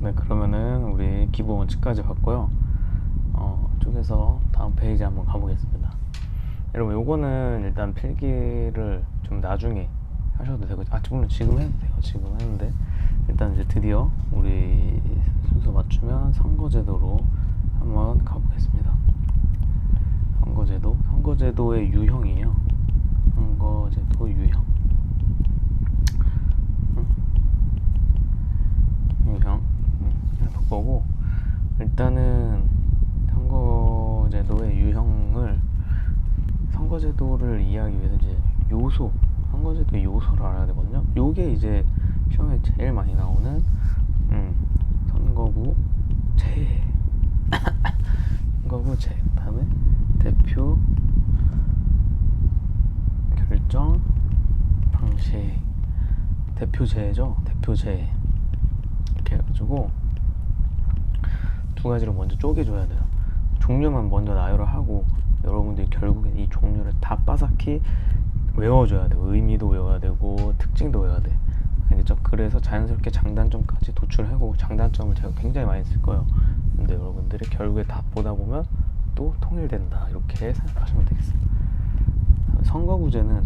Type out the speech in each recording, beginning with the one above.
네, 그러면은 우리 기본 원칙까지 봤고요. 쪽에서 다음 페이지 한번 가보겠습니다. 여러분, 요거는 일단 필기를 좀 나중에 하셔도 되고, 물론 지금 해도 돼요. 지금 하는데 일단 이제 드디어 우리 순서 맞추면 선거제도로 한번 가보겠습니다. 선거제도의 유형이에요. 선거제도 유형. 해볼 거고, 일단은 선거제도의 유형을, 선거제도를 이해하기 위해서 이제 선거제도의 요소를 알아야 되거든요. 요게 이제 시험에 제일 많이 나오는 선거구제. 선거구제. 그다음에 대표 결정 방식. 대표제죠. 대표제. 이렇게 해가지고 두 가지로 먼저 쪼개줘야 돼요. 종류만 먼저 나열을 하고 여러분들이 결국엔 이 종류를 다 빠삭히 외워줘야 돼요. 의미도 외워야 되고 특징도 외워야 돼. 알겠죠? 그래서 자연스럽게 장단점까지 도출하고, 장단점을 제가 굉장히 많이 쓸 거예요. 근데 여러분들이 결국에 다 보다 보면 또 통일된다, 이렇게 생각하시면 되겠어요. 선거구제는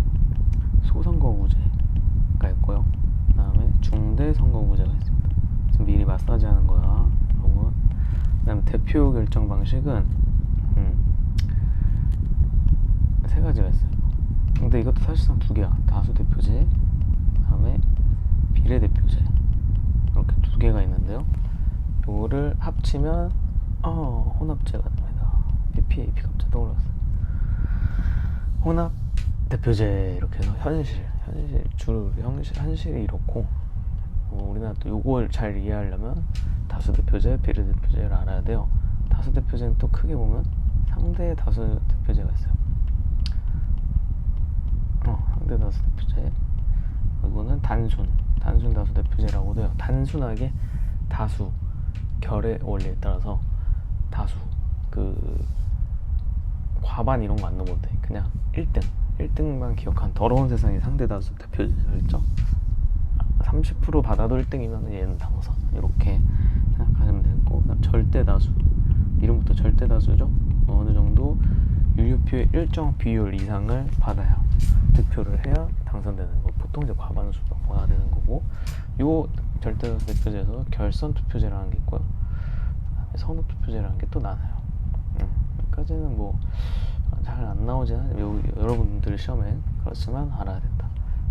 소선거구제가 있고요. 그 다음에 중대선거구제가 있습니다. 지금 미리 마사지 하는 거야, 여러분. 그 다음에 대표 결정 방식은 세 가지가 있어요. 근데 이것도 사실상 두 개야. 다수대표제, 그 다음에 비례대표제, 이렇게 두 개가 있는데요. 요거를 합치면 혼합제가 됩니다. PPAP 갑자기 떠올랐어요. 혼합대표제. 이렇게 해서 현실이 이렇고, 우리나라 또 요걸 잘 이해하려면 다수대표제, 비례대표제를 알아야 돼요. 다수대표제는 또 크게 보면 상대 다수대표제가 있어요. 상대 다수대표제. 이거는 단순 다수대표제라고도 해요. 단순하게 다수 결의 원리에 따라서 다수, 과반 이런 거 안 넘어도 돼. 그냥 1등만 기억한 더러운 세상의 상대 다수대표제죠. 있죠? 30% 받아도 1등이면 얘는 당선, 이렇게 생각하시면 되고, 절대다수. 이름부터 절대다수죠. 어느 정도 유효표의 일정 비율 이상을 받아야, 득표를 해야 당선되는 거. 보통 이제 과반수가 받아야 되는 거고, 요 절대다수 대표제에서 결선 투표제라는 게 있고요. 선호 투표제라는 게 또 나눠요. 여기까지는 뭐 잘 안 나오진 하지만 여러분들 시험엔 그렇지만 알아야 된다.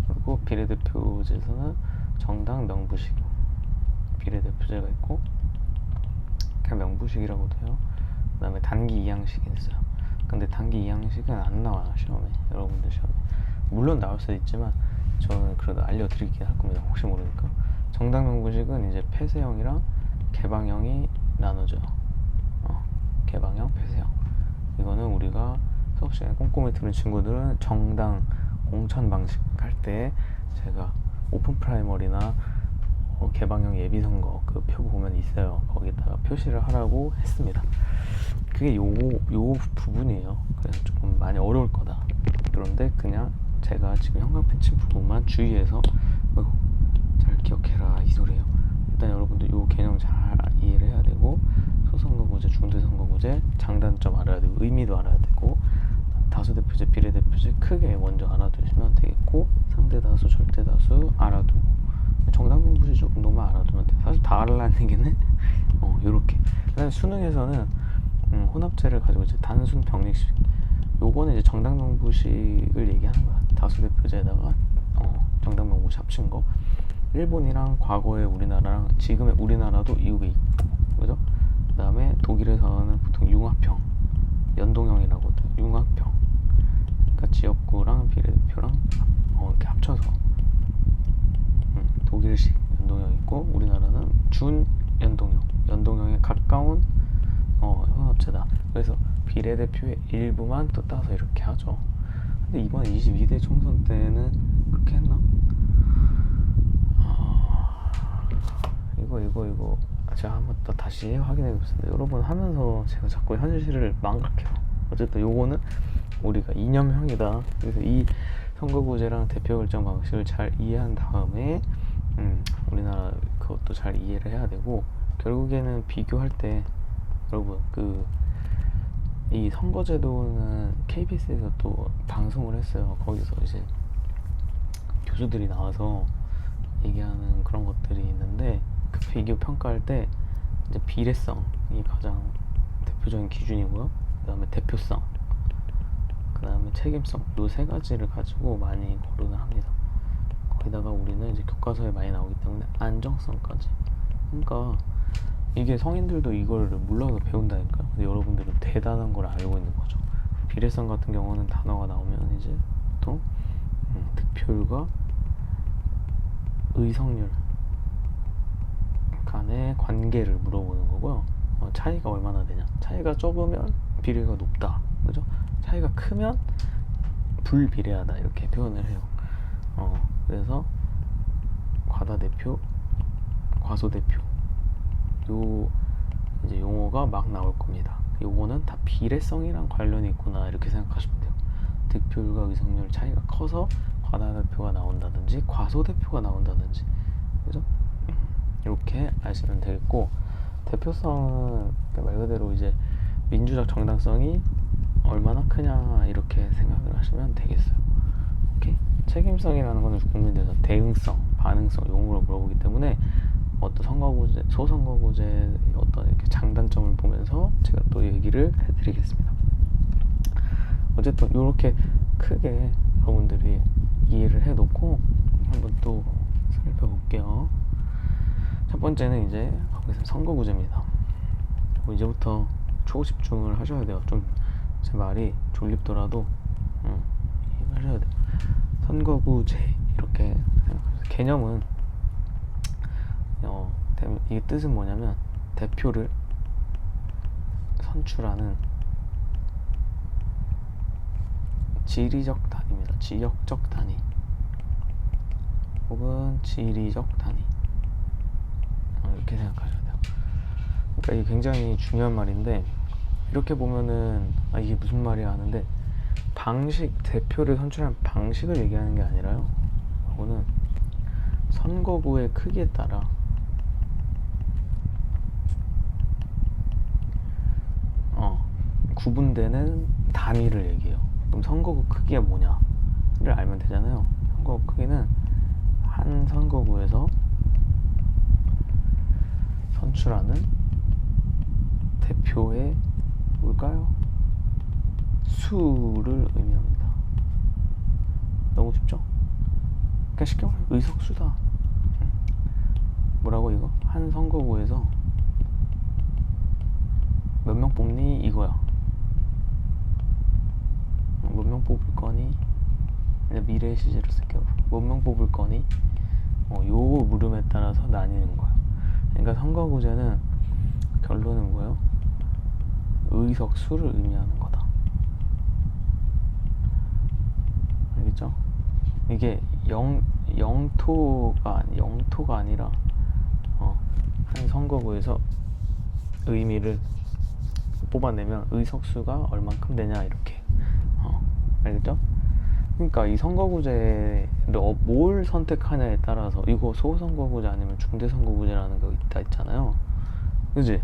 그리고 비례대표제에서는 정당 명부식 비례대표제가 있고, 그냥 명부식이라고도 해요. 그 다음에 단기 이항식이 있어요. 근데 단기 이항식은 안 나와요, 시험에. 여러분들 시험에 물론 나올 수도 있지만 저는 그래도 알려드리긴 할 겁니다, 혹시 모르니까. 정당 명부식은 이제 폐쇄형이랑 개방형이 나눠져요. 개방형, 폐쇄형. 이거는 우리가 수업 시간에 꼼꼼히 들은 친구들은 정당 공천 방식 할 때 제가 오픈 프라이머리나 개방형 예비선거 그 표 보면 있어요. 거기다가 표시를 하라고 했습니다. 그게 요 부분이에요. 그래서 조금 많이 어려울 거다. 그런데 그냥 제가 지금 형광펜 친 부분만 주의해서 잘 기억해라, 이 소리예요. 일단 여러분들 요 개념 잘 이해를 해야 되고, 소선거구제, 중대선거구제 장단점 알아야 되고, 의미도 알아야 되고, 다수대표제, 비례대표제 크게 먼저 알아두시면 되겠고, 상대다수, 절대다수 알아두고, 정당명부제 저 정도만 알아두면 돼. 사실 다 알아라는 얘기는 요렇게. 그다음에 수능에서는 혼합제를 가지고 이제 단순 병립식, 요거는 이제 정당명부식을 얘기하는 거야. 다수대표제에다가 정당명부식 합친 거. 일본이랑 과거의 우리나라랑 지금의 우리나라도 이유가 있고, 그죠? 그 다음에 독일에서는 보통 융합형, 연동형이라고 해요. 융합형. 그러니까 지역구랑 비례대표랑 이렇게 합쳐서 독일식 연동형 있고, 우리나라는 준 연동형에 가까운 혼합제다. 그래서 비례대표의 일부만 또 따서 이렇게 하죠. 근데 이번에 22대 총선 때는 그렇게 했나? 이거 제가 한번 또 다시 확인해 보겠습니다. 여러분 하면서 제가 자꾸 현실을 망각해요. 어쨌든 요거는 우리가 이념형이다. 그래서 이 선거구제랑 대표 결정 방식을 잘 이해한 다음에 우리나라 그것도 잘 이해를 해야 되고, 결국에는 비교할 때 여러분 이 선거제도는 KBS에서 또 방송을 했어요. 거기서 이제 교수들이 나와서 얘기하는 그런 것들이 있는데 그 비교 평가할 때 이제 비례성이 가장 대표적인 기준이고요. 그 다음에 대표성, 그 다음에 책임성, 요 세 가지를 가지고 많이 거론을 합니다. 거기다가 우리는 이제 교과서에 많이 나오기 때문에 안정성까지. 그러니까 이게 성인들도 이걸 몰라서 배운다니까요. 근데 여러분들은 대단한 걸 알고 있는 거죠. 비례성 같은 경우는 단어가 나오면 이제 보통 득표율과 의석률 간의 관계를 물어보는 거고요. 차이가 얼마나 되냐. 차이가 적으면 비례가 높다. 그죠? 차이가 크면 불비례하다. 이렇게 표현을 해요. 그래서 과다대표, 과소대표 요 이제 용어가 막 나올 겁니다. 요거는 다 비례성이랑 관련이 있구나 이렇게 생각하시면 돼요. 득표율과 의석률 차이가 커서 과다대표가 나온다든지 과소대표가 나온다든지, 그죠? 이렇게 아시면 되겠고, 대표성은 말 그대로 이제 민주적 정당성이 얼마나 크냐 이렇게 생각을 하시면 되겠어요. 오케이. 책임성이라는 거는 국민들에서 대응성, 반응성 이런 걸 물어보기 때문에 어떤 선거구제, 소선거구제 어떤 이렇게 장단점을 보면서 제가 또 얘기를 해드리겠습니다. 어쨌든 이렇게 크게 여러분들이 이해를 해놓고 한번 또 살펴볼게요. 첫 번째는 이제 거기서 선거구제입니다. 이제부터 초집중을 하셔야 돼요. 좀 제 말이 졸립더라도 하셔야 돼요. 선거구제 이렇게 생각하세요. 개념은 이 뜻은 뭐냐면 대표를 선출하는 지리적 단위입니다. 지역적 단위 혹은 지리적 단위, 이렇게 생각하셔야 돼요. 그러니까 이게 굉장히 중요한 말인데, 이렇게 보면은 이게 무슨 말이야 하는데, 방식, 대표를 선출하는 방식을 얘기하는 게 아니라요, 이거는 선거구의 크기에 따라 구분되는 단위를 얘기해요. 그럼 선거구 크기가 뭐냐를 알면 되잖아요. 선거구 크기는 한 선거구에서 선출하는 대표의 뭘까요? 수를 의미합니다. 너무 쉽죠? 그러니까 쉽게 말하면 의석수다. 뭐라고 이거? 한 선거구에서 몇 명 뽑니? 이거야. 몇 명 뽑을 거니? 미래의 시제로 쓸게요. 몇 명 뽑을 거니? 요 물음에 따라서 나뉘는 거야. 그러니까 선거구제는 결론은 뭐예요? 의석수를 의미하는 거다. 알겠죠? 이게 영토가 아니라 한 선거구에서 의미를 뽑아내면 의석수가 얼만큼 되냐 이렇게. 알겠죠? 그러니까 이 선거구제를 뭘 선택하냐에 따라서, 이거 소선거구제 아니면 중대선거구제라는 거 있잖아요. 그지?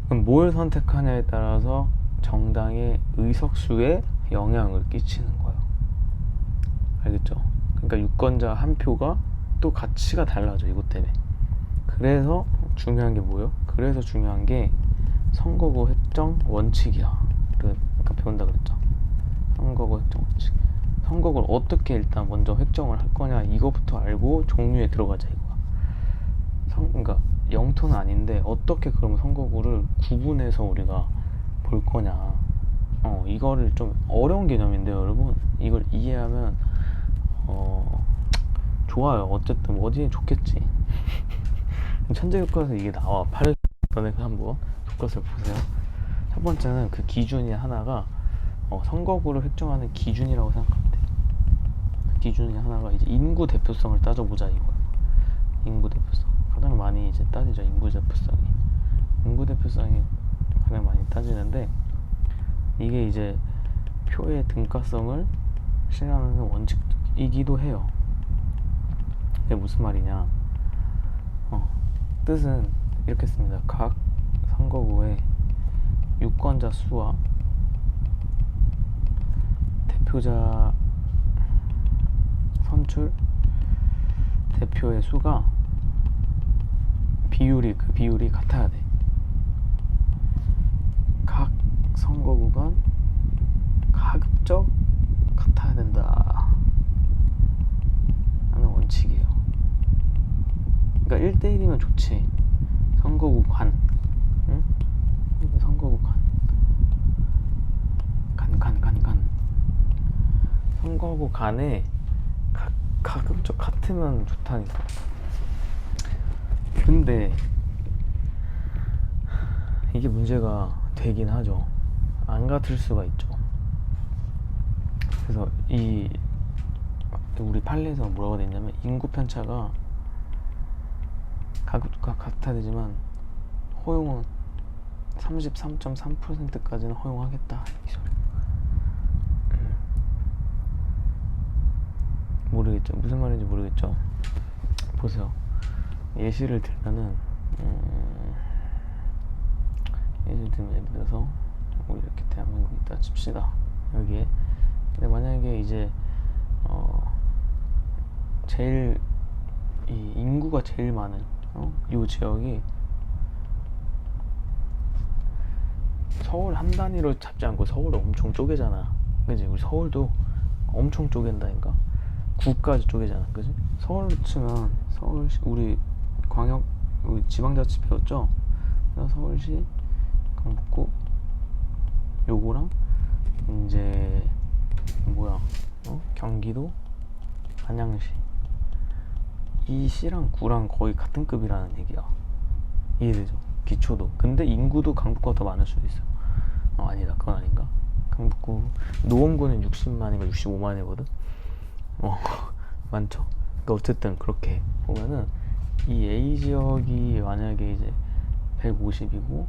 그럼 뭘 선택하냐에 따라서 정당의 의석수에 영향을 끼치는 거예요. 알겠죠? 그러니까 유권자 한 표가 또 가치가 달라져, 이것 때문에. 그래서 중요한 게 뭐예요? 그래서 중요한 게 선거구 획정 원칙이야. 그러니까 배운다 그랬죠. 선거구 획정 원칙. 선거구를 어떻게 일단 먼저 획정을 할 거냐, 이거부터 알고 종류에 들어가자 이거야. 그러니까 영토는 아닌데 어떻게 그러면 선거구를 구분해서 우리가 볼 거냐. 이거를 좀 어려운 개념인데요, 여러분. 이걸 이해하면 좋아요. 어쨌든 어디에 좋겠지. 천재교과에서 이게 나와. 8년에 한번 교과서를 보세요. 첫 번째는 그 기준이 하나가 선거구를 획정하는 기준이라고 생각하면 돼요. 그 기준이 하나가 이제 인구 대표성을 따져보자 이거예요. 인구 대표성 가장 많이 이제 따지죠. 인구 대표성이 가장 많이 따지는데, 이게 이제 표의 등가성을 실현하는 원칙이기도 해요. 이게 무슨 말이냐? 뜻은 이렇게 씁니다. 각 선거구의 유권자 수와 대표자 선출 대표의 수가 비율이 같아야 돼. 각 선거구 간 가급적 같아야 된다 하는 원칙이에요. 그러니까 1대1이면 좋지. 선거구 간, 응? 선거구 간 선거구 간에 가급적 같으면 좋다니까. 근데 이게 문제가 되긴 하죠. 안 같을 수가 있죠. 그래서 우리 판례에서 뭐라고 돼 있냐면, 인구 편차가 가급적 같아야 되지만 허용은 33.3%까지는 허용하겠다, 이 소리. 모르겠죠. 무슨 말인지 모르겠죠. 보세요. 예시를 들면은 예를 들어서 우리 이렇게 대한민국이 있다 칩시다. 여기에. 근데 만약에 이제 제일 이 인구가 제일 많은 이 지역이 서울 한 단위로 잡지 않고 서울을 엄청 쪼개잖아. 그지? 우리 서울도 엄청 쪼갠다니까. 구까지 쪼개잖아. 그지? 서울로 치면 서울시, 우리 지방자치 배웠죠? 그래서 서울시, 강북구, 요거랑 이제 경기도, 안양시, 이 시랑 구랑 거의 같은 급이라는 얘기야. 이해되죠? 기초도. 근데 인구도 강북구가 더 많을 수도 있어. 아니다, 그건 아닌가? 강북구 노원구는 60만인가 65만이거든. 많죠. 그러니까 어쨌든 그렇게 보면은 이 A 지역이 만약에 이제 150이고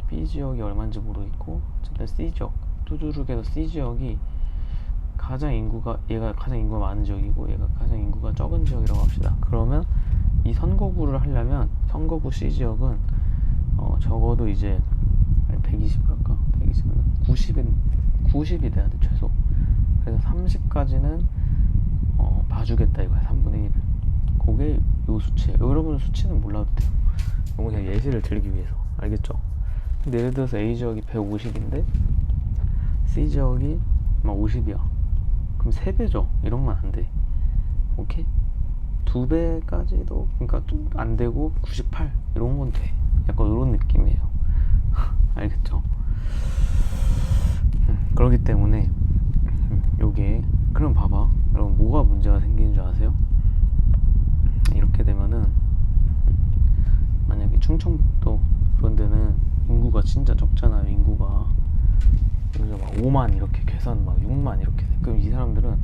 B 지역이 얼마인지 모르겠고, 어쨌든 C 지역, 두두룩해서 C 지역이 얘가 가장 인구가 많은 지역이고 얘가 가장 인구가 적은 지역이라고 합시다. 그러면 이 선거구를 하려면 선거구 C 지역은 적어도 이제 120을 할까? 120은 90이 돼야 돼, 최소. 그래서 30까지는 봐주겠다 이거야. 3분의 1을. 그게 요 수치예요. 여러분 수치는 몰라도 돼요. 이거 그냥 예시를 들기 위해서. 알겠죠? 근데 예를 들어서 A 지역이 150인데 C 지역이 막 50이야. 그럼 3배죠. 이런 건 안 돼. 오케이? 2배까지도 그러니까 좀 안 되고 98 이런 건 돼. 약간 이런 느낌이에요. 알겠죠? 그렇기 때문에 요게, 그럼 봐봐. 여러분 뭐가 문제가 생기는 줄 아세요? 이렇게 되면은 만약에 충청북도 그런 데는 인구가 진짜 적잖아요. 인구가 여기서 막 5만 이렇게 계산 막 6만 이렇게 돼. 그럼 이 사람들은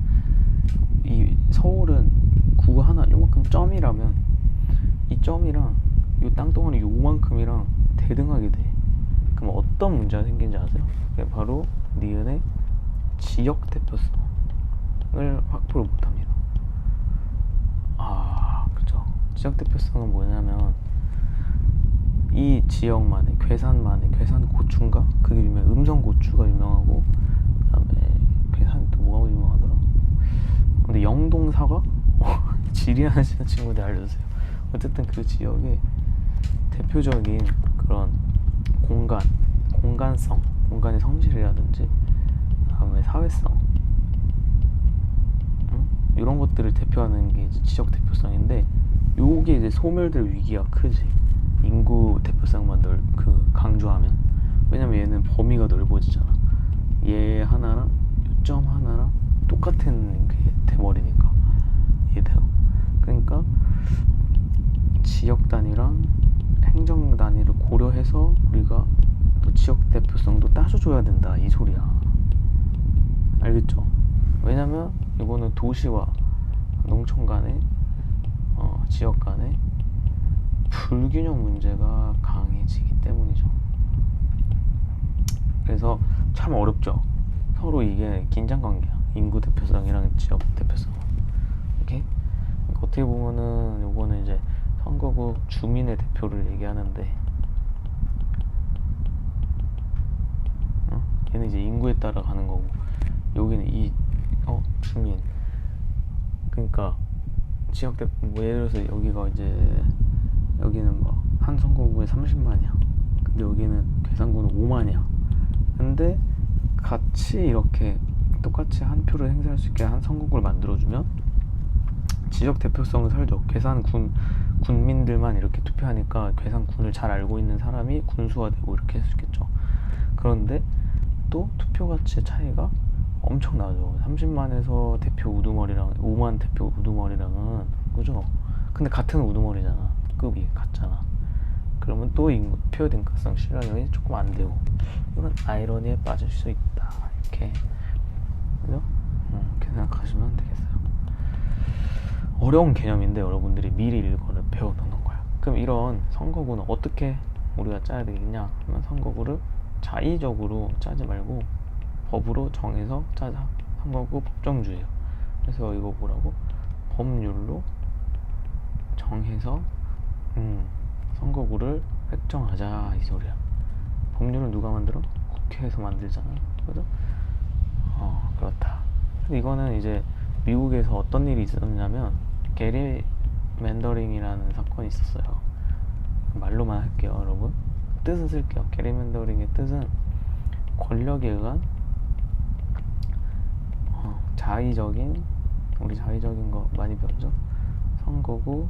이 서울은 구 하나 요만큼 점이라면 이 점이랑 이 땅덩어리 요만큼이랑 대등하게 돼. 그럼 어떤 문제가 생기는지 아세요? 그게 바로 니은의 지역 대표성을 확보를 못합니다. 그렇죠. 지역 대표성은 뭐냐면 이 지역만의 괴산 고추인가? 그게 유명해. 음성 고추가 유명하고, 그다음에 괴산이 또 뭐가 유명하더라. 근데 영동 사과? 지리하시는 친구들 알려주세요. 어쨌든 그 지역의 대표적인 그런 공간성, 공간의 성질이라든지, 그다음에 사회성, 이런 것들을 대표하는 게 이제 지역 대표성인데, 요게 이제 소멸될 위기가 크지. 인구 대표성만 강조하면. 왜냐면 얘는 범위가 넓어지잖아. 얘 하나랑 요점 하나랑 똑같은 게 돼버리니까. 이해돼요? 그러니까 지역 단위랑 행정 단위를 고려해서 우리가 또 지역 대표성도 따져줘야 된다, 이 소리야. 알겠죠? 왜냐면 이거는 도시와 농촌 간의 지역 간의 불균형 문제가 강해지기 때문이죠. 그래서 참 어렵죠. 서로 이게 긴장관계야. 인구 대표성이랑 지역 대표성. 오케이? 그러니까 어떻게 보면은 요거는 이제 선거구 주민의 대표를 얘기하는데, 얘는 이제 인구에 따라 가는 거고, 여기는 주민. 그러니까 지역 대표, 뭐 예를 들어서 여기가 이제 여기는 뭐 한 선거구에 30만이야. 근데 여기는 괴산구는 5만이야. 근데 같이 이렇게 똑같이 한 표를 행사할 수 있게 한 선거구를 만들어주면 지역 대표성을 살죠. 군민들만 이렇게 투표하니까 괴산군을 잘 알고 있는 사람이 군수화되고 이렇게 할 수 있겠죠. 그런데 또 투표 가치의 차이가 엄청나죠. 30만에서 대표 우두머리랑 5만 대표 우두머리랑은, 그죠? 근데 같은 우두머리잖아. 급이 같잖아. 그러면 또 표 등가성 실현이 조금 안 되고, 이런 아이러니에 빠질 수 있다. 이렇게, 그죠? 이렇게 생각하시면 되겠어요. 어려운 개념인데 여러분들이 미리 이거를 배워놓는 거야. 그럼 이런 선거구는 어떻게 우리가 짜야 되겠냐 하면, 선거구를 자의적으로 짜지 말고 법으로 정해서 짜자. 선거구 법정주의예요. 그래서 이거 뭐라고? 법률로 정해서 선거구를 획정하자, 이 소리야. 법률은 누가 만들어? 국회에서 만들잖아. 그죠? 그렇다. 근데 이거는 이제 미국에서 어떤 일이 있었냐면, 게리 맨더링이라는 사건이 있었어요. 말로만 할게요, 여러분. 뜻은 쓸게요. 게리 맨더링의 뜻은 권력에 의한 자의적인, 우리 자의적인 거 많이 배웠죠? 선거구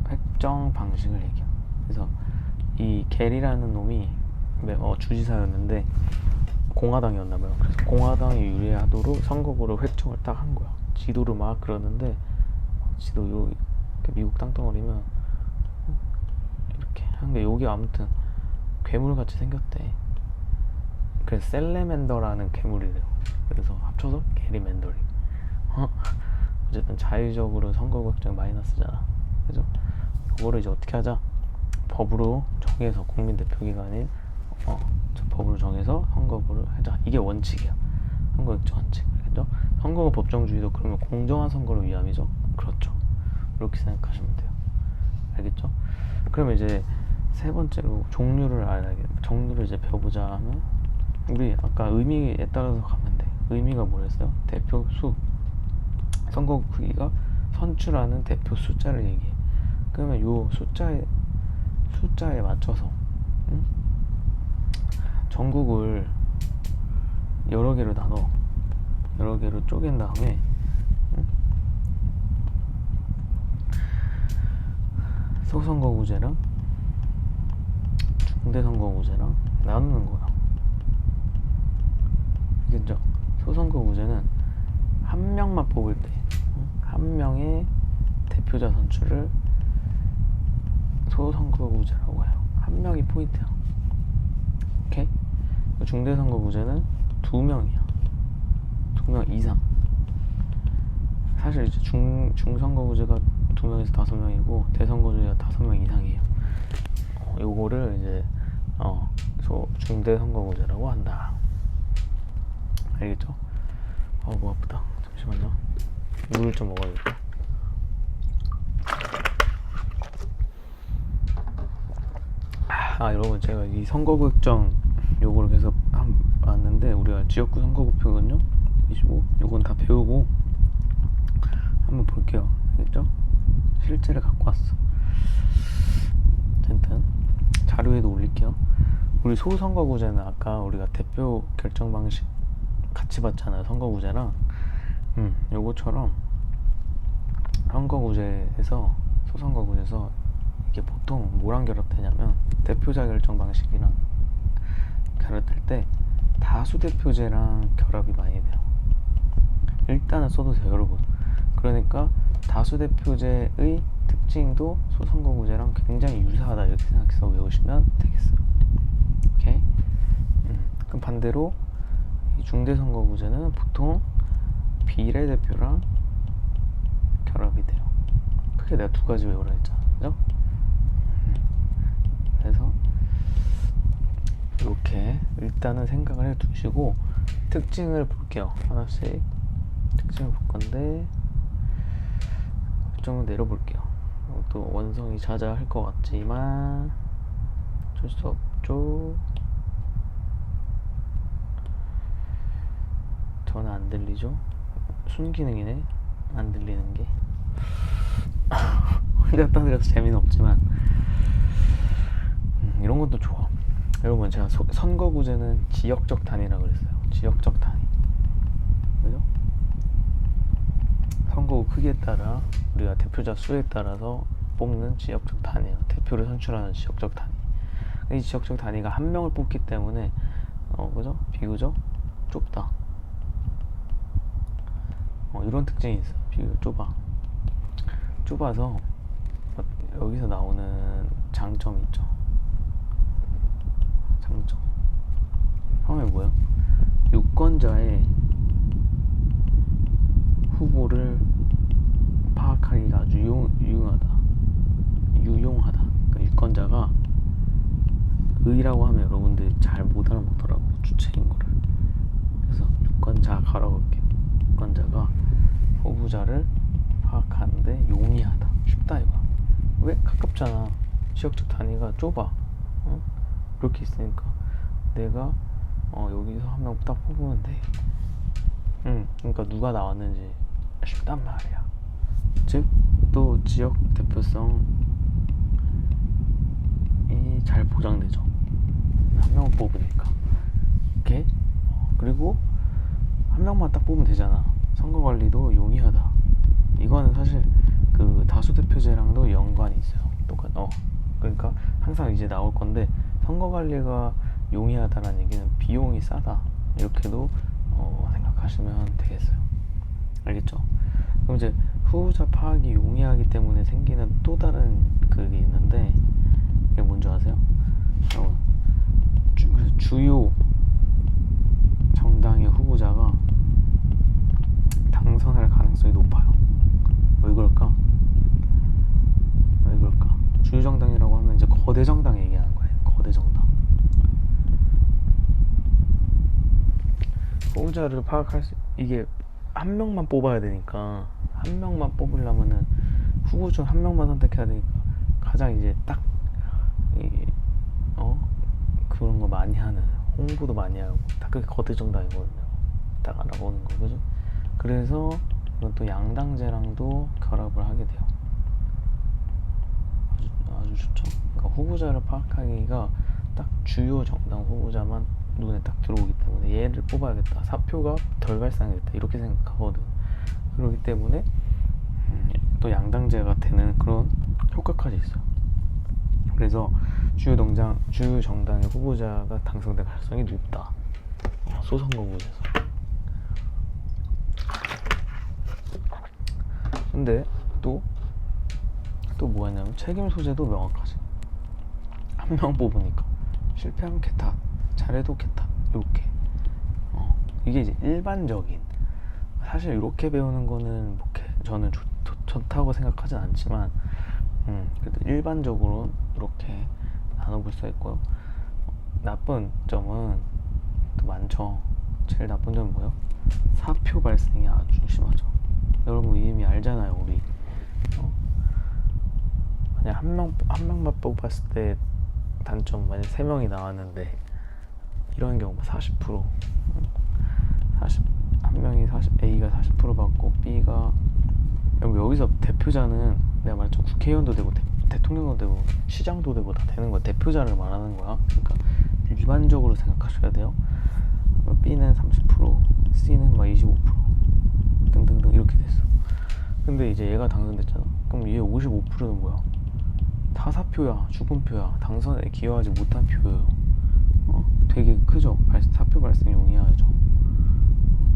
획정 방식을 얘기해요. 그래서 이 게리라는 놈이 주지사였는데 공화당이었나봐요. 그래서 공화당이 유리하도록 선거구를 획정을 딱 한 거야. 지도를 막 그러는데, 지도 이렇게 미국 땅덩어리면 이렇게 한게, 여기 아무튼 괴물같이 생겼대. 그래서 셀레맨더라는 괴물이래요. 그래서 합쳐서 게리 맨더링. 어쨌든 자의적으로 선거구 획정 마이너스잖아. 그죠? 그거를 이제 어떻게 하자? 법으로 정해서, 국민대표기관인 법으로 정해서 선거구를 하자. 이게 원칙이야. 선거 획정 원칙. 알겠죠? 선거구 법정주의도 그러면 공정한 선거를 위함이죠. 그렇죠. 이렇게 생각하시면 돼요. 알겠죠? 그러면 이제 세 번째로 종류를 알아야겠다. 종류를 이제 배워보자 하면, 우리 아까 의미에 따라서 가면 돼. 의미가 뭐랬어요? 대표 수. 선거구 크기가 선출하는 대표 숫자를 얘기해. 그러면 요 숫자에 맞춰서 전국을 여러 개로 나눠, 여러 개로 쪼갠 다음에 소선거구제랑 중대선거구제랑 나누는 거야. 알겠죠? 소선거구제는 한 명만 뽑을 때, 한 명의 대표자 선출을 소선거구제라고 해요. 한 명이 포인트야. 오케이? 중대선거구제는 2명이야. 2명 이상. 사실 이제 중선거구제가 2명에서 5명이고, 대선거구제가 5명 이상이에요. 요거를 이제 중대선거구제라고 한다. 알겠죠? 목 아프다. 잠시만요. 물을 좀 먹어야겠다. 여러분, 제가 이 선거구 획정 요거를 계속 왔는데, 우리가 지역구 선거구표거든요. 25. 요건 다 배우고 한번 볼게요. 알겠죠? 실제를 갖고 왔어. 어쨌든 자료에도 올릴게요. 우리 소선거구제는 아까 우리가 대표 결정 방식 같이 봤잖아요. 선거구제랑 요거처럼 선거구제에서, 소선거구제에서 이게 보통 뭐랑 결합되냐면, 대표자 결정 방식이랑 결합될 때 다수대표제랑 결합이 많이 돼요. 일단은 써두세요, 여러분. 그러니까 다수대표제의 특징도 소선거구제랑 굉장히 유사하다, 이렇게 생각해서 외우시면 되겠어요. 오케이? 그럼 반대로 이 중대선거구제는 보통 비례대표랑 결합이 돼요. 크게 내가 2가지 외우라 했잖아. 그죠? 그래서 이렇게 일단은 생각을 해 두시고, 특징을 볼게요. 하나씩 특징을 볼 건데, 좀 내려볼게요. 또 원성이 자자할 것 같지만 어쩔 수 없죠. 저는 안 들리죠? 순기능이네. 안 들리는 게. 혼자 떠들어서 재미는 없지만 이런 것도 좋아. 여러분, 제가 선거구제는 지역적 단위라고 그랬어요. 지역적 단위. 그죠? 선거구 크기에 따라 우리가 대표자 수에 따라서 뽑는 지역적 단위예요. 대표를 선출하는 지역적 단위. 이 지역적 단위가 한 명을 뽑기 때문에 그죠? 비교적 좁다. 이런 특징이 있어. 비교적 좁아. 좁아서 여기서 나오는 장점이 있죠. 장점. 처음에 뭐예요? 유권자의 후보를 파악하기가 아주 유용하다. 그러니까 유권자가 의라고 하면 여러분들이 잘 못 알아먹더라고, 주체인 거를. 그래서 유권자 걸어볼게요. 유권자가 후보자를 파악하는데 용이하다. 쉽다 이거야. 왜? 가깝잖아. 지역적 단위가 좁아. 이렇게 있으니까 내가 여기서 한 명 딱 뽑으면 돼. 그러니까 누가 나왔는지 쉽단 말이야. 즉 또 지역 대표성이 잘 보장되죠. 한 명을 뽑으니까. 오케이? 그리고 한 명만 딱 뽑으면 되잖아. 선거 관리도 용이하다. 이거는 사실 그 다수대표제랑도 연관이 있어요. 그러니까 항상 이제 나올 건데, 선거 관리가 용이하다라는 얘기는 비용이 싸다, 이렇게도 생각하시면 되겠어요. 알겠죠? 그럼 이제 후보자 파악이 용이하기 때문에 생기는 또 다른 그게 있는데, 이게 뭔지 아세요? 주요 정당의 후보자가 당선할 가능성이 높아요. 왜 그럴까? 주요 정당이라고 하면 이제 거대 정당 얘기하는 거예요. 거대 정당. 후보자를 이게 한 명만 뽑아야 되니까, 한 명만 뽑으려면은 후보 중 한 명만 선택해야 되니까, 가장 이제 딱 그런 거 많이 하는, 홍보도 많이 하고, 딱 그게 거대 정당이거든요. 딱 알아보는 거, 그죠? 그래서 이건 또 양당제랑도 결합을 하게 돼요. 아주 좋죠. 그러니까 후보자를 파악하기가 딱 주요 정당 후보자만 눈에 딱 들어오기 때문에 얘를 뽑아야겠다, 사표가 덜 발생하겠다, 이렇게 생각하거든. 그렇기 때문에 또 양당제가 되는 그런 효과까지 있어요. 그래서 주요 정당의 후보자가 당선될 가능성이 높다. 소선거구에서. 근데 또 뭐가 있냐면 책임 소재도 명확하지. 한 명 뽑으니까 실패하면 개탓, 잘해도 개탓, 이렇게. 이게 이제 일반적인, 사실 이렇게 배우는 거는 저는 좋다고 생각하진 않지만, 그래도 일반적으로 이렇게 나눠볼 수 있고요. 나쁜 점은 또 많죠. 제일 나쁜 점은 뭐예요? 사표 발생이 아주 심하죠. 여러분 이미 알잖아요. 우리 만약 한 명만 뽑았을 때 단점, 만약 3명이 나왔는데 이런 경우 40%, 한 명이 A가 40% 받고 B가, 여기서 대표자는 내가 말했죠. 국회의원도 되고 대통령도 되고 시장도 되고 다 되는 거야. 대표자를 말하는 거야. 그러니까 일반적으로 생각하셔야 돼요. B는 30%, C는 막 25% 등등등 이렇게 됐어. 근데 이제 얘가 당선됐잖아. 그럼 얘 55%는 뭐야? 다 사표야, 죽음표야, 당선에 기여하지 못한 표예요. 되게 크죠? 사표 발생 용이하죠.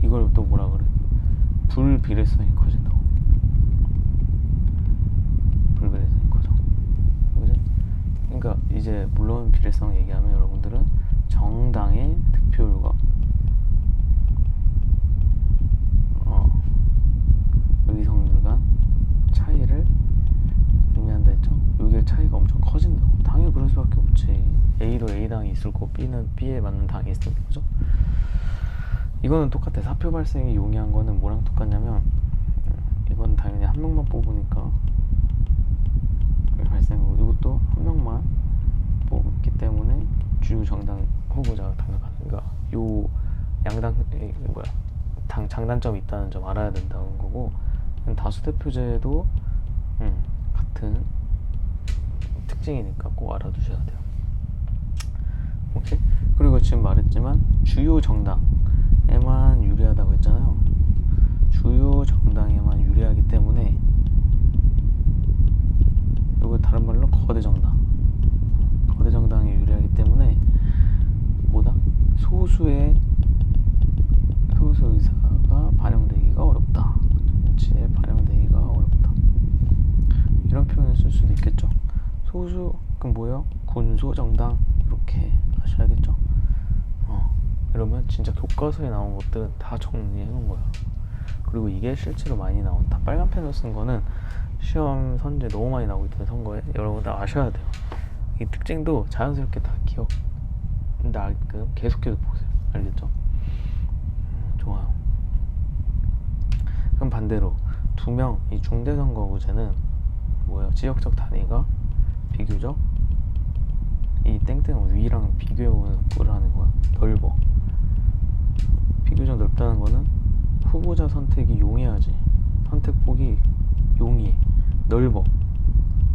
이걸 또 뭐라 그래? 불비례성이 커진다고. 불비례성이 커져. 그죠? 그러니까 이제 물론 비례성 얘기하면 여러분들은 정당의 득표율과 의석률 간 차이를 의미한다 했죠? 이게 차이가 엄청 커진다고. 당연히 그럴 수밖에 없지. A도 A당이 있을 거고 B는 B에 맞는 당이 있으니까, 그죠? 이거는 똑같아. 사표 발생이 용이한 거는 뭐랑 똑같냐면, 이건 당연히 한 명만 뽑으니까 발생하고, 이것도 한 명만 뽑기 때문에 주요 정당 후보자가 당선하는. 그러니까 요 양당 장단점이 있다는 점 알아야 된다는 거고, 다수대표제도 같은 특징이니까 꼭 알아두셔야 돼요. 오케이? 그리고 지금 말했지만 주요 정당에만 유리하다고 했잖아요. 주요 정당에만 유리하기 때문에, 이거 다른 말로 거대 정당에 유리하기 때문에 뭐다? 소수 의사가 반영되기가 어렵다. 정치에 반영되기가 어렵다. 이런 표현을 쓸 수도 있겠죠. 소수, 그럼 뭐예요? 군소 정당, 이렇게 하셔야겠죠. 이러면 진짜 교과서에 나온 것들은 다 정리해 놓은 거야. 그리고 이게 실제로 많이 나온다. 빨간 펜을 쓴 거는 시험 선제 너무 많이 나오기 때문에 선거에 여러분 다 아셔야 돼요. 이 특징도 자연스럽게 다 기억 나게끔 계속해서 보세요. 알겠죠? 좋아요. 그럼 반대로 2명, 이 중대선거구제는 뭐예요? 지역적 단위가 비교적 이 땡땡 위랑 비교해보면 뭐라는 거야? 넓어. 비교적 넓다는 거는 후보자 선택이 용이하지. 선택폭이 용이해. 넓어.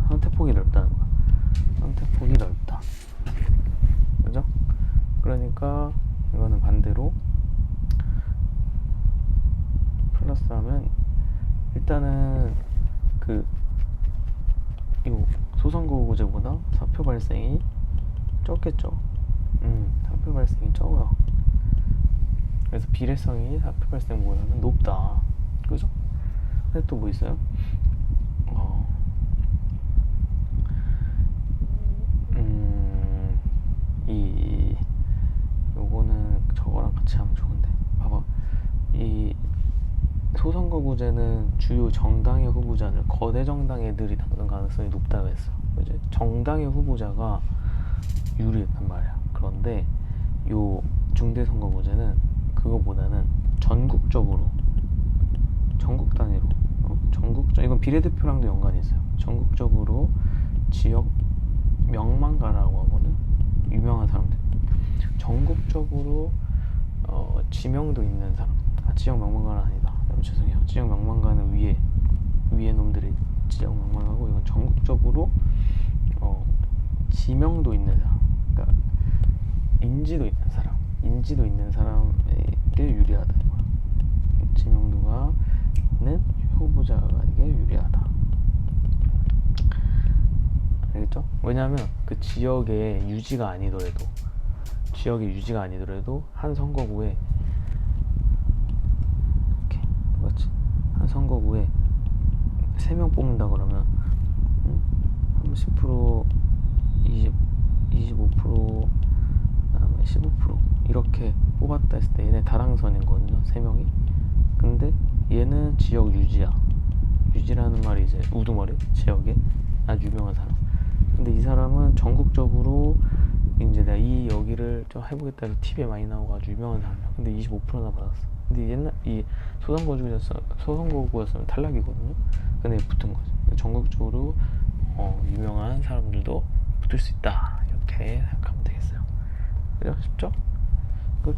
선택폭이 넓다는 거야. 선택폭이 넓다. 그죠? 그러니까 이거는 반대로 플러스 하면 일단은 이 소선거구제보다 사표 발생이 적겠죠. 사표 발생이 적어요. 그래서 비례성이 사표 발생보다는 높다. 그죠? 근데 또 뭐 있어요? 요거는 저거랑 같이 하면 좋은데, 봐봐. 이 소선거구제는 주요 정당의 후보자를 거대 정당 애들이 당선 가능성이 높다고 했어. 이제 정당의 후보자가 유리했단 말이야. 그런데 요 중대선거구제는 그거보다는 전국적으로, 전국 단위로, 이건 비례대표랑도 연관이 있어요. 전국적으로 지역 명망가라고 하거든. 유명한 사람들. 전국적으로 지명도 있는 사람. 지역 명망가는 아니다. 죄송해요. 지역 명망가는 위에 놈들이 지역 명망가고, 이건 전국적으로 지명도 있는 사람. 그러니까 인지도 있는 사람에게 유리하다 이거야. 지명도가 있는 후보자에게 유리하다. 알겠죠? 왜냐하면 그 지역의 유지가 아니더라도 한 선거구에 이렇게 똑같이 한 선거구에 3명 뽑는다 그러면 10%, 25%, 그다음에 15% 이렇게 뽑았다 했을 때 얘네 다당선이거든요. 3명이. 근데 얘는 지역 유지라는 말이 이제 우두머리, 지역에 아주 유명한 사람. 근데 이 사람은 전국적으로 이제 내가 이 여기를 좀 해보겠다 해서 TV에 많이 나오고 아주 유명한 사람이야. 근데 25%나 받았어. 근데 옛날 이 소선거구였으면 탈락이거든요. 근데 붙은 거지. 전국적으로 유명한 사람들도 붙을 수 있다. 이렇게 생각하면 되겠어요. 그죠? 쉽죠?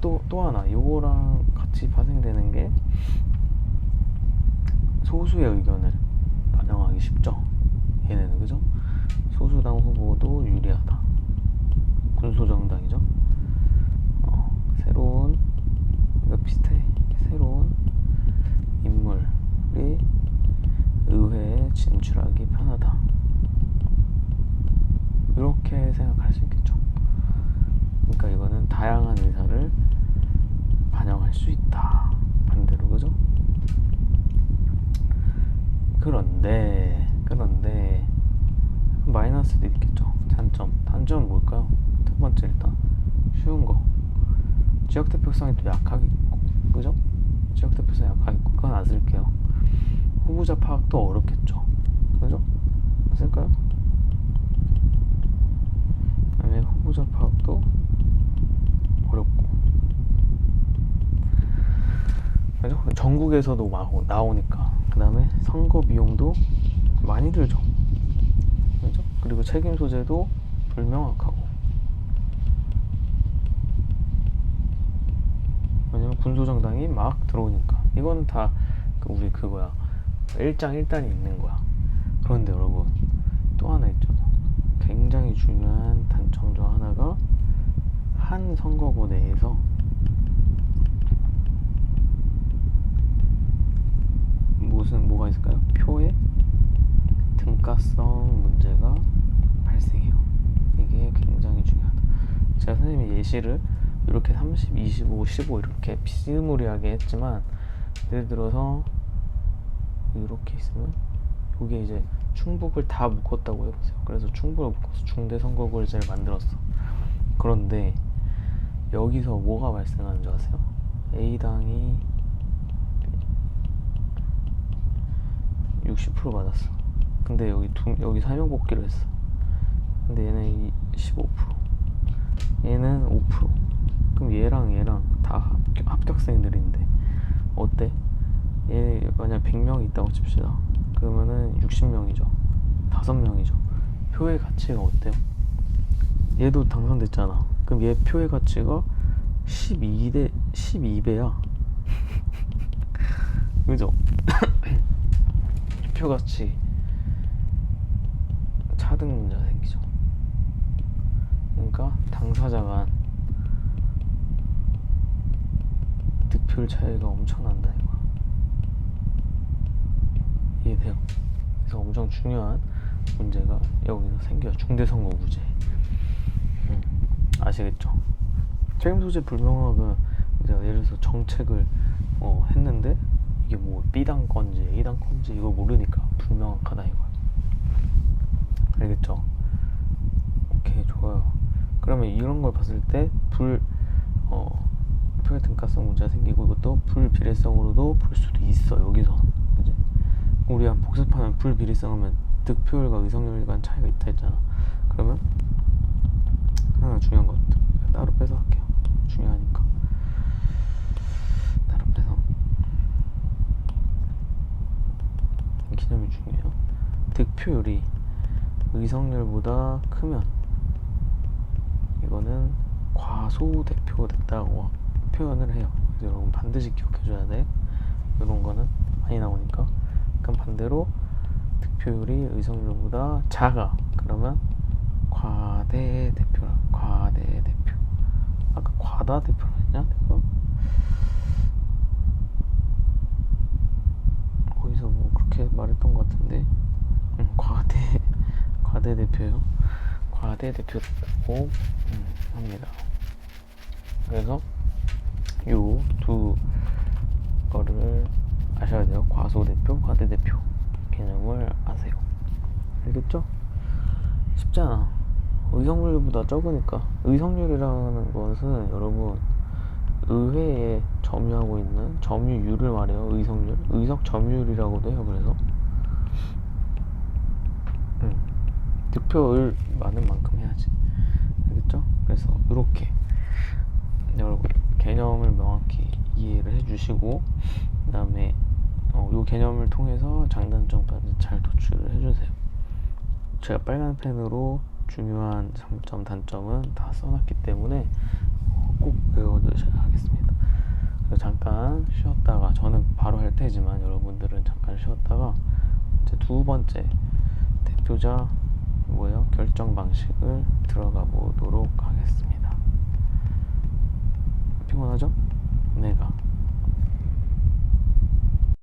또 하나, 요거랑 같이 발생되는 게 소수의 의견을 반영하기 쉽죠? 얘네는, 그죠? 소수당 후보도 유리하다. 군소정당이죠? 새로운, 이거 비슷해. 새로운 인물이 의회에 진출하기 편하다. 이렇게 생각할 수 있겠죠. 그러니까 이거는 다양한 의사를 반영할 수 있다. 반대로, 그죠? 그런데 마이너스도 있겠죠. 단점은 뭘까요? 첫 번째, 일단 쉬운 거, 지역 대표성이 또 약하겠고, 그죠? 지역 대표성이 약하겠고, 그건 안 쓸게요. 후보자 파악도 어렵겠죠. 그죠? 쓸까요? 아니, 후보자 파악도 어렵고, 그죠? 전국에서도 나오니까. 그 다음에 선거 비용도 많이 들죠. 그죠? 그리고 책임 소재도 불명확하고. 왜냐면 군소정당이 막 들어오니까 이거는 다 우리 그거야. 일장일단이 있는 거야. 그런데 여러분 또 하나 있죠. 굉장히 중요한 단점 중 하나가 한 선거구 내에서 뭐가 있을까요? 표의 등가성 문제가 발생해요. 이게 굉장히 중요하다. 제가 선생님이 예시를 이렇게 30, 25, 15 이렇게 비스무리하게 했지만 예를 들어서 이렇게 있으면 이게 이제 충북을 다 묶었다고 해보세요. 그래서 충북을 묶어서 중대선거구제를 만들었어. 그런데 여기서 뭐가 발생하는 줄 아세요? A당이 60% 받았어. 근데 여기 3명 뽑기로 했어. 근데 얘는 15%, 얘는 5%. 그럼 얘랑 다 합격생들인데 어때? 얘 만약 100명이 있다고 칩시다. 그러면은 60명이죠. 5명이죠. 표의 가치가 어때요? 얘도 당선됐잖아. 그럼 얘 표의 가치가 12배야. 그죠? 표 가치 차등 문제가 생기죠. 그러니까 당사자가 득표율 차이가 엄청난다 이거야. 이해돼요? 그래서 엄청 중요한 문제가 여기서 생겨요. 중대선거구제. 아시겠죠? 책임 소재 불명확은 이제 예를 들어서 정책을 했는데 이게 뭐 B당 건지 A당 건지 이거 모르니까 불명확하다 이거야. 알겠죠? 오케이, 좋아요. 그러면 이런 걸 봤을 때 표의 등가성 문제가 생기고 이것도 불비례성으로도 볼 수도 있어. 여기서 그치? 우리가 복습하면 불비례성하면 득표율과 의석률 간 차이가 있다 했잖아. 그러면 하나 중요한 것 따로 빼서 할게요. 중요하니까 따로 빼서. 개념이 중요해요. 득표율이 의석률보다 크면 이거는 과소대표 됐다고 표현을 해요. 그래서 여러분 반드시 기억해줘야 돼. 이런 거는 많이 나오니까. 그럼 반대로 득표율이 의석률보다 작아. 그러면 과대대표. 아까 과다대표라 했냐? 내가 거기서 뭐 그렇게 말했던 것 같은데 과대대표요. 과대대표라고 합니다. 그래서 요 두 거를 아셔야 돼요. 과소대표, 과대대표 개념을 아세요. 알겠죠? 쉽잖아. 의석률보다 적으니까. 의석률이라는 것은 여러분 의회에 점유하고 있는 점유율을 말해요. 의석률, 의석 점유율이라고도 해요. 그래서 득표율 많은 만큼 해야지. 알겠죠? 그래서 이렇게 여러분 개념을 명확히 이해를 해주시고 그 다음에 이 개념을 통해서 장단점까지 잘 도출을 해주세요. 제가 빨간 펜으로 중요한 장점, 단점은 다 써놨기 때문에 꼭 외워두셔야 하겠습니다. 그래서 잠깐 쉬었다가 저는 바로 할 테지만 여러분들은 잠깐 쉬었다가 이제 두 번째 대표자 결정 방식을 들어가 보도록 하겠습니다. 피곤하죠? 내가